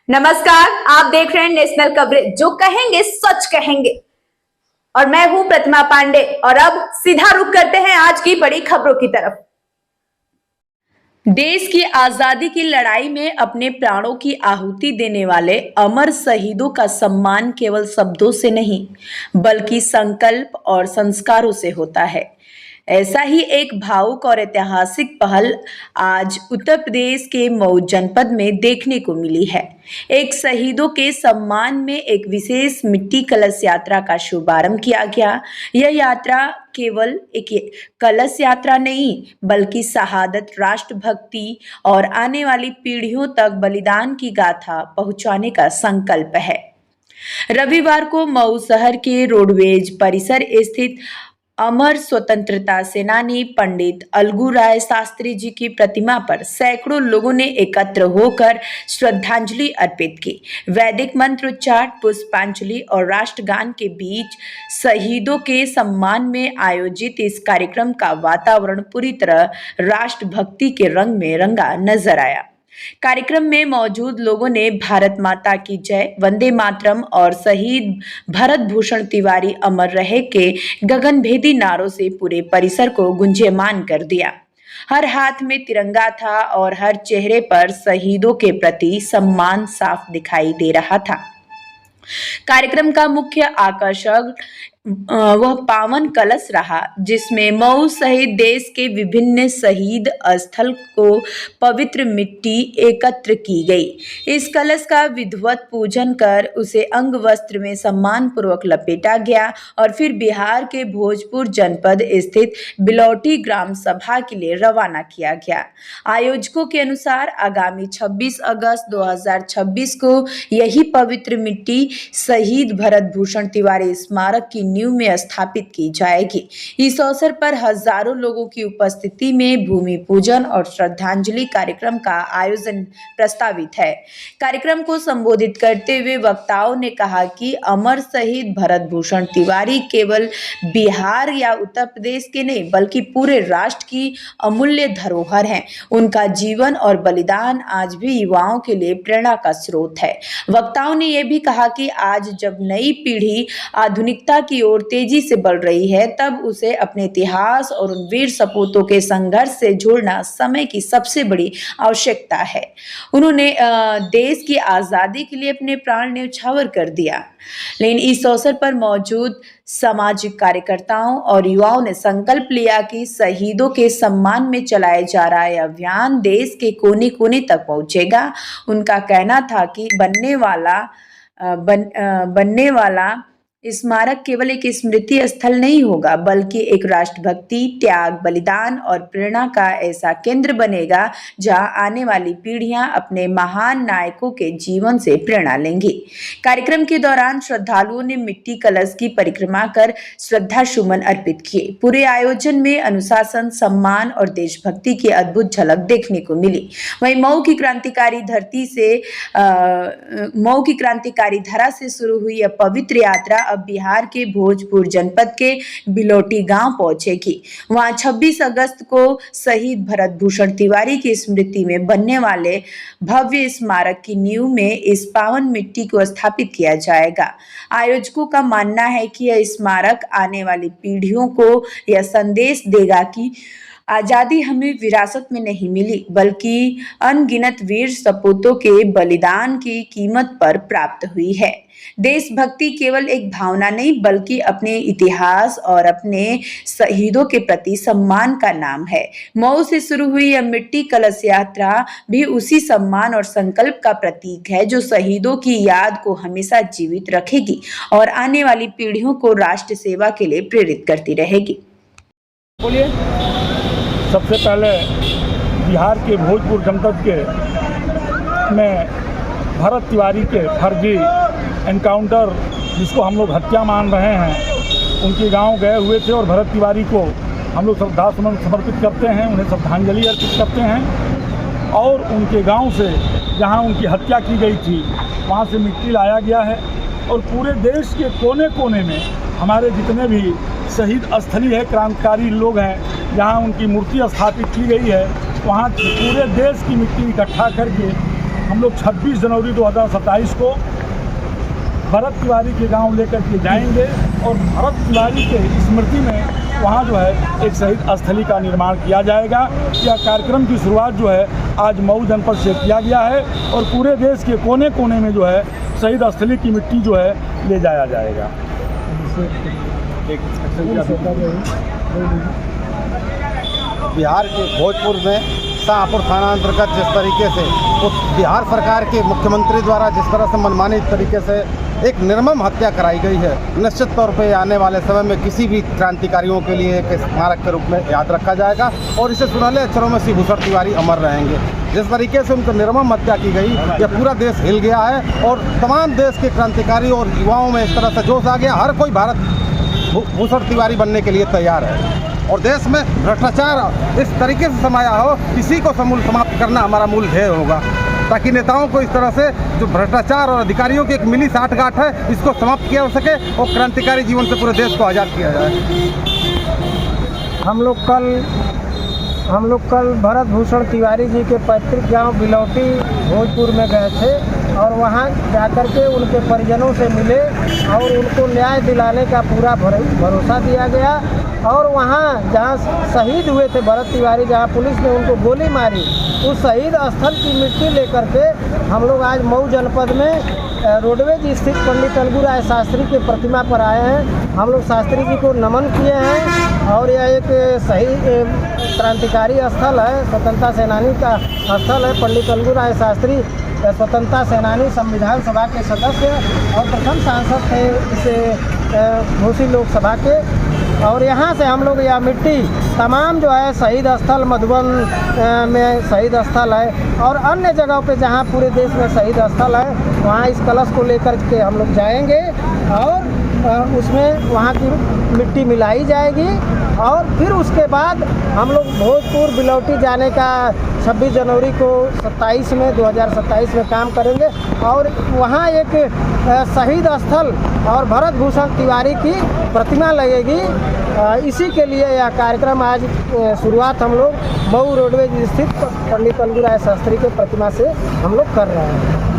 नमस्कार, आप देख रहे हैं नेशनल कवरेज, जो कहेंगे सच कहेंगे। और मैं हूं प्रतिमा पांडे। और अब सीधा रुख करते हैं आज की बड़ी खबरों की तरफ। देश की आजादी की लड़ाई में अपने प्राणों की आहुति देने वाले अमर शहीदों का सम्मान केवल शब्दों से नहीं, बल्कि संकल्प और संस्कारों से होता है। ऐसा ही एक भावुक और ऐतिहासिक पहल आज उत्तर प्रदेश के मऊ जनपद में देखने को मिली है। एक शहीदों के सम्मान में एक विशेष मिट्टी कलश यात्रा का शुभारंभ किया गया। यह यात्रा केवल एक कलश यात्रा नहीं, बल्कि शहादत, राष्ट्रभक्ति और आने वाली पीढ़ियों तक बलिदान की गाथा पहुंचाने का संकल्प है। रविवार को मऊ शहर के रोडवेज परिसर स्थित अमर स्वतंत्रता सेनानी पंडित अलगू राय शास्त्री जी की प्रतिमा पर सैकड़ों लोगों ने एकत्र होकर श्रद्धांजलि अर्पित की। वैदिक मंत्रोच्चार, पुष्पांजलि और राष्ट्रगान के बीच शहीदों के सम्मान में आयोजित इस कार्यक्रम का वातावरण पूरी तरह राष्ट्रभक्ति के रंग में रंगा नजर आया। कार्यक्रम में मौजूद लोगों ने भारत माता की जय, वंदे मातरम और शहीद भरत भूषण तिवारी अमर रहे के गगनभेदी नारों से पूरे परिसर को गुंजयमान कर दिया। हर हाथ में तिरंगा था और हर चेहरे पर शहीदों के प्रति सम्मान साफ दिखाई दे रहा था। कार्यक्रम का मुख्य आकर्षक वह पावन कलश रहा, जिसमें मऊ सहित देश के विभिन्न शहीद स्थल को पवित्र मिट्टी एकत्र की गई। इस कलश का विधिवत पूजन कर उसे अंग वस्त्र में सम्मान पूर्वक लपेटा गया और फिर बिहार के भोजपुर जनपद स्थित बिलौटी ग्राम सभा के लिए रवाना किया गया। आयोजकों के अनुसार आगामी 26 अगस्त 2026 को यही पवित्र मिट्टी शहीद भरत भूषण तिवारी स्मारक की नींव में स्थापित की जाएगी। इस अवसर पर हजारों लोगों की उपस्थिति में भूमि पूजन और श्रद्धांजलि कार्यक्रम का आयोजन प्रस्तावित है। कार्यक्रम को संबोधित करते हुए वक्ताओं ने कहा कि अमर शहीद भरत भूषण तिवारी केवल बिहार या उत्तर प्रदेश के नहीं, बल्कि पूरे राष्ट्र की अमूल्य धरोहर हैं। उनका जीवन और बलिदान आज भी युवाओं के लिए प्रेरणा का स्रोत है। वक्ताओं ने यह भी कहा कि आज जब नई पीढ़ी आधुनिकता की ओर तेजी से बढ़ रही है, तब उसे अपने इतिहास और उन वीर सपूतों के संघर्ष से जोड़ना समय की सबसे बड़ी आवश्यकता है। उन्होंने देश की आजादी के लिए अपने प्राण न्यौछावर कर दिया। लेकिन इस अवसर पर मौजूद सामाजिक कार्यकर्ताओं और युवाओं ने संकल्प लिया कि शहीदों के सम्मान में चलाया जा रहा यह अभियान देश के कोने कोने तक पहुंचेगा। उनका कहना था कि बनने वाला स्मारक केवल एक स्मृति स्थल नहीं होगा, बल्कि एक राष्ट्रभक्ति, त्याग, बलिदान और प्रेरणा का ऐसा केंद्र बनेगा जहां आने वाली पीढ़ियां अपने महान नायकों के जीवन से प्रेरणा लेंगी। कार्यक्रम के दौरान श्रद्धालुओं ने मिट्टी कलश की परिक्रमा कर श्रद्धा सुमन अर्पित किए। पूरे आयोजन में अनुशासन, सम्मान और देशभक्ति की अद्भुत झलक देखने को मिली। वहीं मऊ की क्रांतिकारी धरा से शुरू हुई यह पवित्र यात्रा अब बिहार के भोजपुर जनपद के बिलौटी गांव पहुंचेगी। वहां 26 अगस्त को शहीद भरत भूषण तिवारी की स्मृति में बनने वाले भव्य स्मारक की नींव में इस पावन मिट्टी को स्थापित किया जाएगा। आयोजकों का मानना है कि यह स्मारक आने वाली पीढ़ियों को यह संदेश देगा कि आजादी हमें विरासत में नहीं मिली, बल्कि अनगिनत वीर सपूतों के बलिदान की कीमत पर प्राप्त हुई है। देशभक्ति केवल एक भावना नहीं, बल्कि अपने इतिहास और अपने शहीदों के प्रति सम्मान का नाम है। मऊ से शुरू हुई यह मिट्टी कलश यात्रा भी उसी सम्मान और संकल्प का प्रतीक है, जो शहीदों की याद को हमेशा जीवित रखेगी और आने वाली पीढ़ियों को राष्ट्र सेवा के लिए प्रेरित करती रहेगी। बोलिए। सबसे पहले बिहार के भोजपुर जनपद के में भरत तिवारी के फर्जी एनकाउंटर, जिसको हम लोग हत्या मान रहे हैं, उनके गांव गए हुए थे और भरत तिवारी को हम लोग श्रद्धा सुमन समर्पित करते हैं, उन्हें श्रद्धांजलि अर्पित करते हैं। और उनके गांव से जहां उनकी हत्या की गई थी, वहां से मिट्टी लाया गया है और पूरे देश के कोने कोने में हमारे जितने भी शहीद स्थली है, क्रांतिकारी लोग हैं, जहां उनकी मूर्ति स्थापित की गई है, वहां पूरे देश की मिट्टी इकट्ठा करके हम लोग 26 जनवरी 2027 को भरत तिवारी के गांव लेकर के जाएंगे और भरत तिवारी के स्मृति में वहाँ जो है एक शहीद स्थली का निर्माण किया जाएगा। यह कार्यक्रम की शुरुआत जो है आज मऊ जनपद से किया गया है और पूरे देश के कोने कोने में जो है शहीद स्थली की मिट्टी जो है ले जाया जाएगा। बिहार के भोजपुर में शाहपुर थाना अंतर्गत जिस तरीके से बिहार सरकार के मुख्यमंत्री द्वारा जिस तरह से मनमानी तरीके से एक निर्मम हत्या कराई गई है, निश्चित तौर पे आने वाले समय में किसी भी क्रांतिकारियों के लिए एक स्मारक के रूप में याद रखा जाएगा और इसे सुनहले अक्षरों में शिवभूषण तिवारी अमर रहेंगे। जिस तरीके से उनकी निर्मम हत्या की गई, यह पूरा देश हिल गया है और तमाम देश के क्रांतिकारी और युवाओं में इस तरह से जोश आ गया। हर कोई भारत भूषण तिवारी बनने के लिए तैयार है और देश में भ्रष्टाचार इस तरीके से समाया हो, इसी को समूल समाप्त करना हमारा मूल ध्येय होगा, ताकि नेताओं को इस तरह से जो भ्रष्टाचार और अधिकारियों की एक मिली साठगांठ है, इसको समाप्त किया जा सके और क्रांतिकारी जीवन से पूरे देश को आज़ाद किया जाए। हम लोग कल भरत भूषण तिवारी जी के पैतृक गांव बिलौटी भोजपुर में गए थे और वहां जाकर के उनके परिजनों से मिले और उनको न्याय दिलाने का पूरा भरोसा दिया गया। और वहां जहां शहीद हुए थे भरत तिवारी, जहां पुलिस ने उनको गोली मारी, उस शहीद स्थल की मिट्टी लेकर के हम लोग आज मऊ जनपद में रोडवेज स्थित पंडित अलगू राय शास्त्री की प्रतिमा पर आए हैं। हम लोग शास्त्री जी को नमन किए हैं और यह एक सही क्रांतिकारी स्थल है, स्वतंत्रता सेनानी का स्थल है। पंडित अलगू राय शास्त्री स्वतंत्रता सेनानी, संविधान सभा के सदस्य और प्रथम सांसद थे इस घोसी लोकसभा के। और यहाँ से हम लोग यह मिट्टी तमाम जो है शहीद स्थल मधुबन में शहीद स्थल है और अन्य जगहों पे जहाँ पूरे देश में शहीद स्थल है, वहाँ इस कलश को लेकर के हम लोग जाएंगे और उसमें वहाँ की मिट्टी मिलाई जाएगी। और फिर उसके बाद हम लोग भोजपुर बिलौटी जाने का 26 जनवरी को 2027 में काम करेंगे और वहाँ एक शहीद स्थल और भरत भूषण तिवारी की प्रतिमा लगेगी। इसी के लिए यह कार्यक्रम आज शुरुआत हम लोग मऊ रोडवेज स्थित पंडित अलगू राय शास्त्री के प्रतिमा से हम लोग कर रहे हैं।